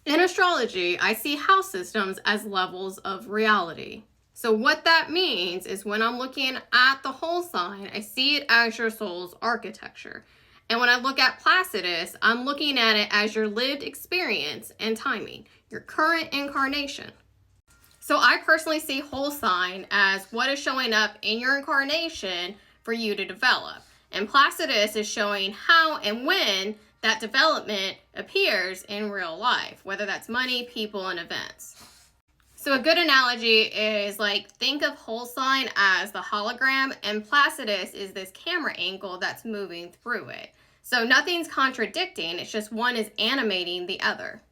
In astrology, I see house systems as levels of reality. So what that means is when I'm looking at the whole sign, I see it as your soul's architecture. And when I look at Placidus, I'm looking at it as your lived experience and timing, your current incarnation. So I personally see whole sign as what is showing up in your incarnation for you to develop. And Placidus is showing how and when that development appears in real life, whether that's money, people, and events. So a good analogy is like, think of whole sign as the hologram, and Placidus is this camera angle that's moving through it. So nothing's contradicting, it's just one is animating the other.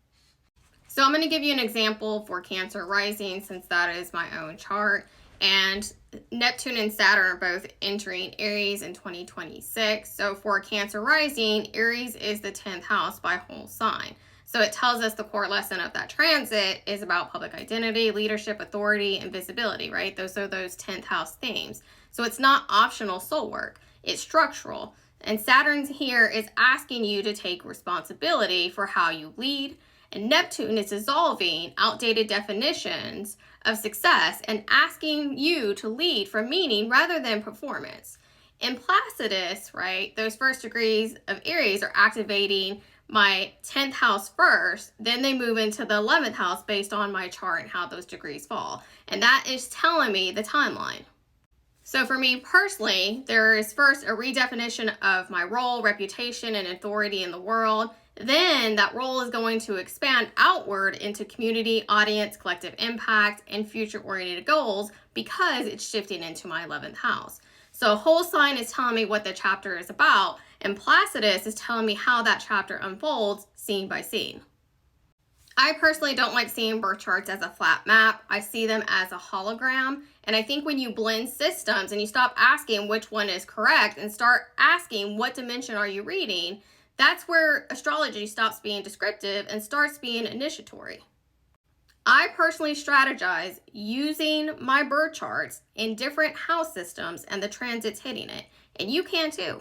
So I'm going to give you an example for Cancer rising, since that is my own chart. And Neptune and Saturn are both entering Aries in 2026. So for Cancer rising, Aries is the 10th house by whole sign. So it tells us the core lesson of that transit is about public identity, leadership, authority, and visibility, right? Those are those 10th house themes. So it's not optional soul work, it's structural. And Saturn's here is asking you to take responsibility for how you lead. And Neptune is dissolving outdated definitions of success and asking you to lead from meaning rather than performance. In Placidus, right, those first degrees of Aries are activating my 10th house first, then they move into the 11th house based on my chart and how those degrees fall. And that is telling me the timeline. So for me personally, there is first a redefinition of my role, reputation, and authority in the world. Then that role is going to expand outward into community, audience, collective impact, and future-oriented goals because it's shifting into my 11th house. So whole sign is telling me what the chapter is about, and Placidus is telling me how that chapter unfolds scene by scene. I personally don't like seeing birth charts as a flat map. I see them as a hologram. And I think when you blend systems and you stop asking which one is correct and start asking what dimension are you reading, that's where astrology stops being descriptive and starts being initiatory. I personally strategize using my birth charts in different house systems and the transits hitting it, and you can too.